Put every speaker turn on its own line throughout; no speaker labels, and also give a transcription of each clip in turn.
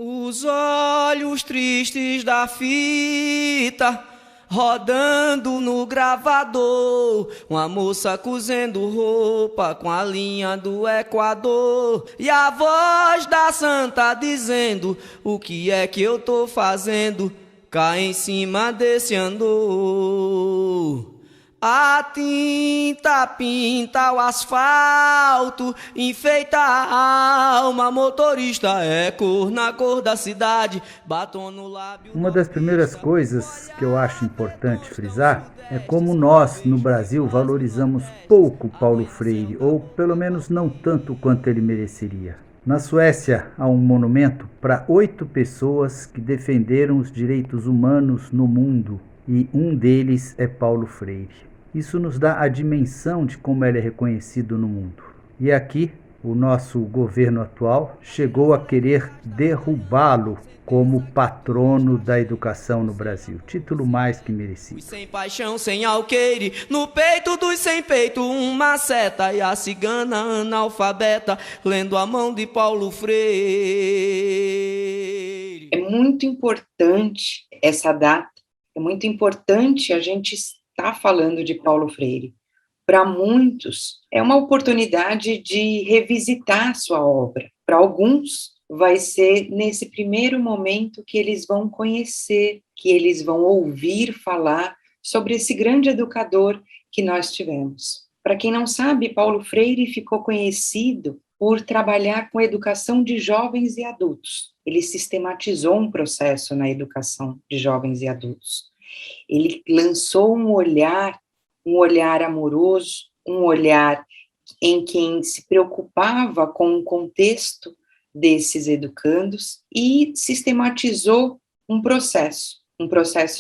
Os olhos tristes da fita rodando no gravador, uma moça cozendo roupa com a linha do Equador, e a voz da santa dizendo: o que é que eu tô fazendo cá em cima desse andor? A tinta pinta o asfalto, enfeita a alma, motorista é cor na cor da cidade, batom no lábio.
Uma das primeiras coisas que eu acho importante frisar é como nós, no Brasil, valorizamos pouco Paulo Freire, ou pelo menos não tanto quanto ele mereceria. Na Suécia, há um monumento para 8 pessoas que defenderam os direitos humanos no mundo, e um deles é Paulo Freire. Isso nos dá a dimensão de como ele é reconhecido no mundo. E aqui, o nosso governo atual chegou a querer derrubá-lo como patrono da educação no Brasil. Título mais que merecido.
Sem paixão, sem alqueire, no peito dos sem peito, uma seta, e a cigana analfabeta, lendo a mão de Paulo Freire.
É muito importante essa data, é muito importante a gente estar falando de Paulo Freire. Para muitos, é uma oportunidade de revisitar sua obra. Para alguns, vai ser nesse primeiro momento que eles vão conhecer, que eles vão ouvir falar sobre esse grande educador que nós tivemos. Para quem não sabe, Paulo Freire ficou conhecido por trabalhar com educação de jovens e adultos. Ele sistematizou um processo na educação de jovens e adultos. Ele lançou um olhar amoroso, um olhar em quem se preocupava com o contexto desses educandos e sistematizou um processo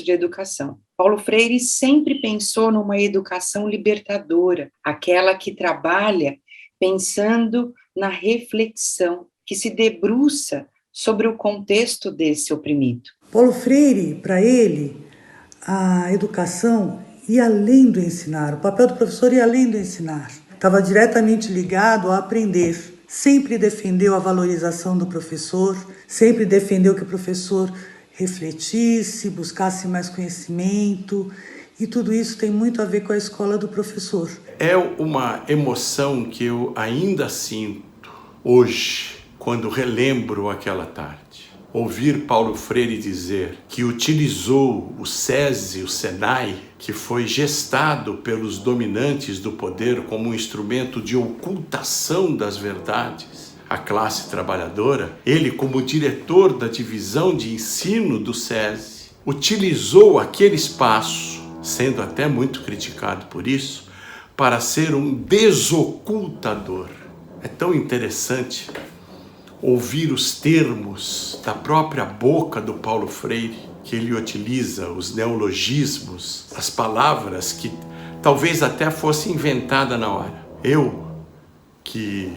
de educação. Paulo Freire sempre pensou numa educação libertadora, aquela que trabalha pensando na reflexão, que se debruça sobre o contexto desse oprimido.
Paulo Freire, para ele, a educação ia além do ensinar, o papel do professor ia além do ensinar. Estava diretamente ligado a aprender. Sempre defendeu a valorização do professor, sempre defendeu que o professor refletisse, buscasse mais conhecimento, e tudo isso tem muito a ver com a escola do professor.
É uma emoção que eu ainda sinto hoje, quando relembro aquela tarde. Ouvir Paulo Freire dizer que utilizou o SESI, o SENAI, que foi gestado pelos dominantes do poder como um instrumento de ocultação das verdades, a classe trabalhadora, ele, como diretor da divisão de ensino do SESI, utilizou aquele espaço, sendo até muito criticado por isso, para ser um desocultador. É tão interessante ouvir os termos da própria boca do Paulo Freire, que ele utiliza, os neologismos, as palavras que talvez até fosse inventada na hora. Eu, que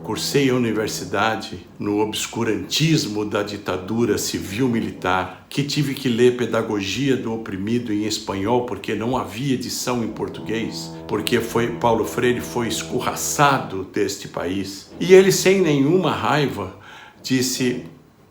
cursei a universidade no obscurantismo da ditadura civil-militar, que tive que ler Pedagogia do Oprimido em espanhol porque não havia edição em português, porque Paulo Freire foi escorraçado deste país. E ele, sem nenhuma raiva, disse: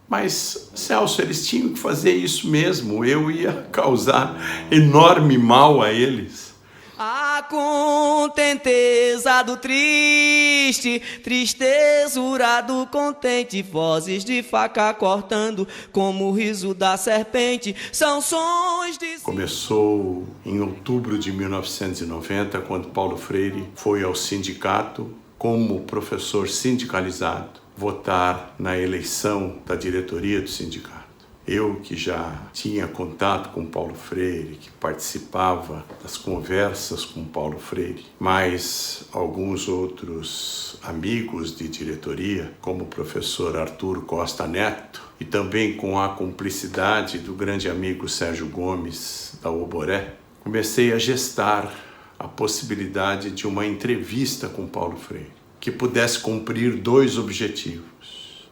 mas, Celso, eles tinham que fazer isso mesmo, eu ia causar enorme mal a eles.
A contenteza do triste, tristezura do contente, vozes de faca cortando como o riso da serpente, são sons de...
Começou em outubro de 1990, quando Paulo Freire foi ao sindicato como professor sindicalizado votar na eleição da diretoria do sindicato. Eu, que já tinha contato com Paulo Freire, que participava das conversas com Paulo Freire, mas alguns outros amigos de diretoria, como o professor Arthur Costa Neto, e também com a cumplicidade do grande amigo Sérgio Gomes, da Oboré, comecei a gestar a possibilidade de uma entrevista com Paulo Freire, que pudesse cumprir 2 objetivos.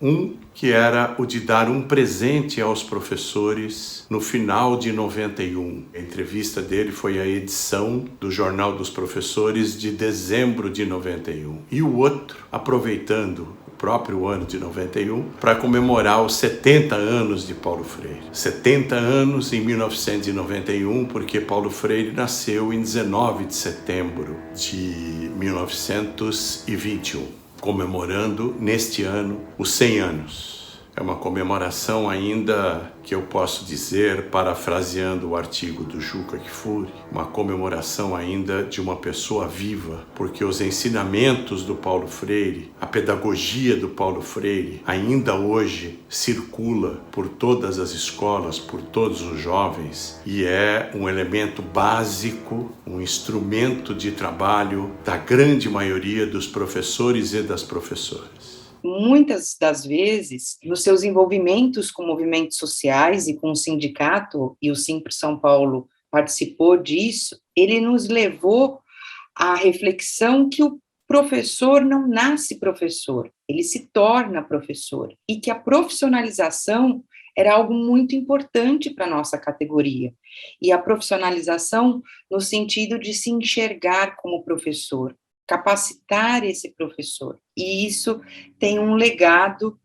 Um, que era o de dar um presente aos professores no final de 91. A entrevista dele foi a edição do Jornal dos Professores de dezembro de 91. E o outro, aproveitando próprio ano de 91, para comemorar os 70 anos de Paulo Freire. 70 anos em 1991, porque Paulo Freire nasceu em 19 de setembro de 1921, comemorando neste ano os 100 anos. É uma comemoração ainda, que eu posso dizer, parafraseando o artigo do Juca Kfouri, uma comemoração ainda de uma pessoa viva, porque os ensinamentos do Paulo Freire, a pedagogia do Paulo Freire, ainda hoje circula por todas as escolas, por todos os jovens, e é um elemento básico, um instrumento de trabalho da grande maioria dos professores e das professoras.
Muitas das vezes, nos seus envolvimentos com movimentos sociais e com o sindicato, e o Simpro São Paulo participou disso, ele nos levou à reflexão que o professor não nasce professor, ele se torna professor, e que a profissionalização era algo muito importante para a nossa categoria, e a profissionalização no sentido de se enxergar como professor, capacitar esse professor. E isso tem um legado,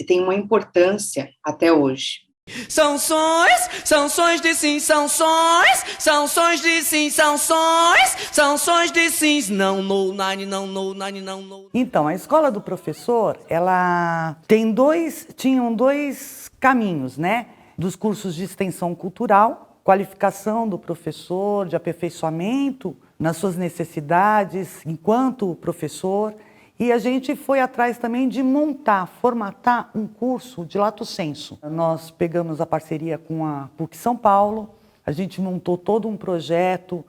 tem uma importância até hoje.
São sons de sim, são sons de sim, são sons de sims, não, no, nine, não, no, nine, não, no.
Então, a escola do professor, ela tinham dois caminhos, né? Dos cursos de extensão cultural, qualificação do professor, de aperfeiçoamento nas suas necessidades enquanto professor, e a gente foi atrás também de formatar um curso de lato sensu. Nós pegamos a parceria com a PUC São Paulo, a gente montou todo um projeto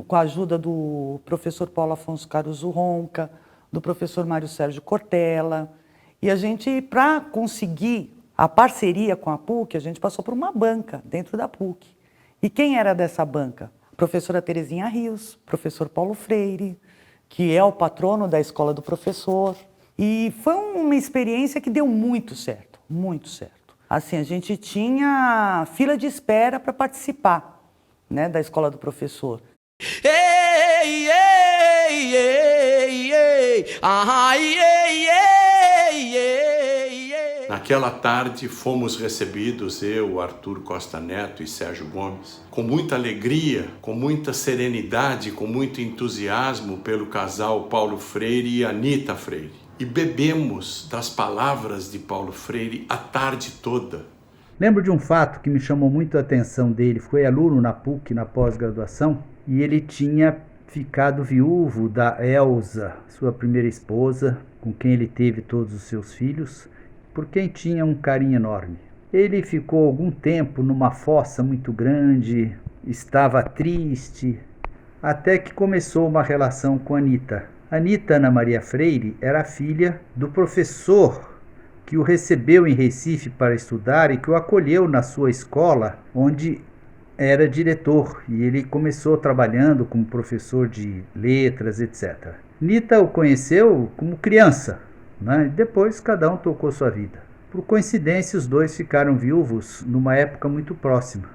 com a ajuda do professor Paulo Afonso Caruso Ronca, do professor Mário Sérgio Cortella, e a gente, para conseguir a parceria com a PUC, a gente passou por uma banca dentro da PUC. E quem era dessa banca? Professora Terezinha Rios, professor Paulo Freire, que é o patrono da escola do professor. E foi uma experiência que deu muito certo, muito certo. Assim, a gente tinha fila de espera para participar, né, da escola do professor.
Ei, ei, ei, ei, ah, ei, ei, ei, ei.
Naquela tarde fomos recebidos, eu, Arthur Costa Neto e Sérgio Gomes, com muita alegria, com muita serenidade, com muito entusiasmo pelo casal Paulo Freire e Anita Freire. E bebemos das palavras de Paulo Freire a tarde toda.
Lembro de um fato que me chamou muito a atenção dele. Foi aluno na PUC, na pós-graduação, e ele tinha ficado viúvo da Elza, sua primeira esposa, com quem ele teve todos os seus filhos, por quem tinha um carinho enorme. Ele ficou algum tempo numa fossa muito grande, estava triste, até que começou uma relação com Anita. Anita Ana Maria Freire era filha do professor que o recebeu em Recife para estudar e que o acolheu na sua escola, onde era diretor, e ele começou trabalhando como professor de letras, etc. Anita o conheceu como criança, né? Depois cada um tocou sua vida. Por coincidência, os dois ficaram viúvos numa época muito próxima.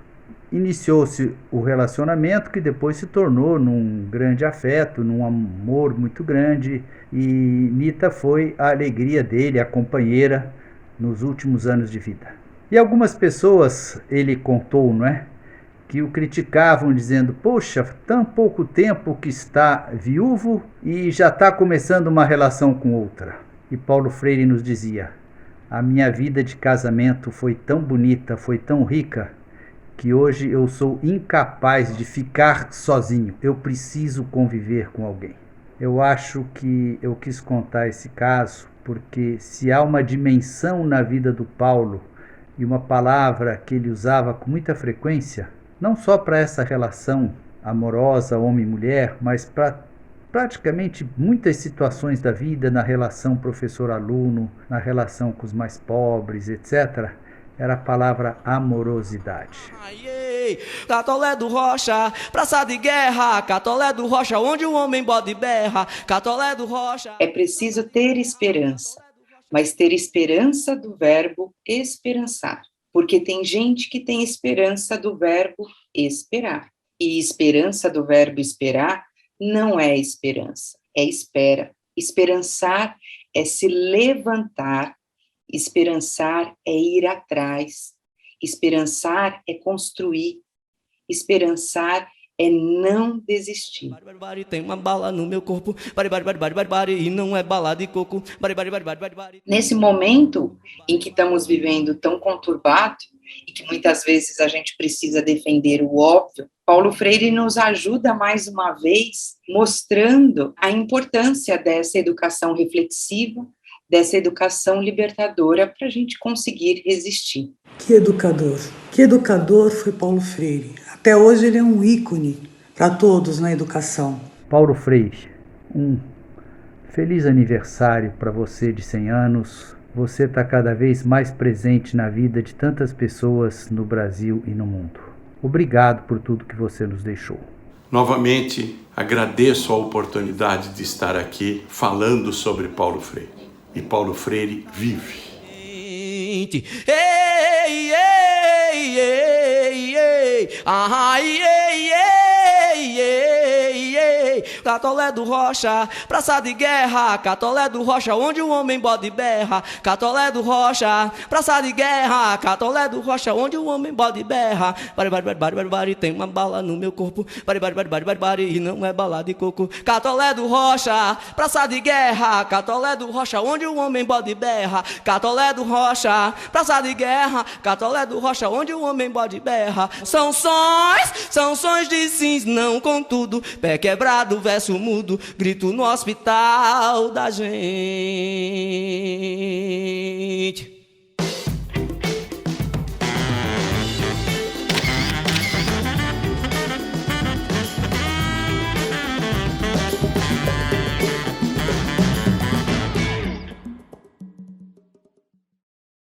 Iniciou-se o relacionamento que depois se tornou num grande afeto, num amor muito grande, e Nita foi a alegria dele, a companheira nos últimos anos de vida. E algumas pessoas, ele contou, não é, que o criticavam dizendo: poxa, tão pouco tempo que está viúvo e já está começando uma relação com outra. E Paulo Freire nos dizia: a minha vida de casamento foi tão bonita, foi tão rica, que hoje eu sou incapaz de ficar sozinho. Eu preciso conviver com alguém. Eu acho que eu quis contar esse caso porque se há uma dimensão na vida do Paulo e uma palavra que ele usava com muita frequência, não só para essa relação amorosa homem-mulher, mas para praticamente muitas situações da vida, na relação professor-aluno, na relação com os mais pobres, etc., era a palavra amorosidade.
Catolé do Rocha, praça de guerra, Catolé do Rocha, onde o homem bode berra, Catolé do Rocha.
É preciso ter esperança, mas ter esperança do verbo esperançar, porque tem gente que tem esperança do verbo esperar, e esperança do verbo esperar não é esperança, é espera. Esperançar é se levantar, esperançar é ir atrás, esperançar é construir, esperançar é não desistir.
Tem uma bala no meu corpo, e não é bala de coco.
Nesse momento em que estamos vivendo tão conturbado, e que muitas vezes a gente precisa defender o óbvio, Paulo Freire nos ajuda mais uma vez, mostrando a importância dessa educação reflexiva, dessa educação libertadora para a gente conseguir resistir.
Que educador foi Paulo Freire. Até hoje ele é um ícone para todos na educação.
Paulo Freire, um feliz aniversário para você de 100 anos. Você está cada vez mais presente na vida de tantas pessoas no Brasil e no mundo. Obrigado por tudo que você nos deixou.
Novamente, agradeço a oportunidade de estar aqui falando sobre Paulo Freire. E Paulo Freire vive.
Ei, ei, ei, ei, ai, ei, ei, ei, ei. Catolé do Rocha, praça de guerra, Catolé do Rocha, onde o homem bode berra. Catolé do Rocha, praça de guerra, Catolé do Rocha, onde o homem bode berra. Bari, tem uma bala no meu corpo, bari, e não é bala de coco. Catolé do Rocha, praça de guerra, Catolé do Rocha, onde o homem bode berra. Catolé do Rocha, praça de guerra, Catolé do Rocha, onde o homem bode berra. São sons de sims, não contudo, pé quebrado, verso mudo, grito no hospital da gente.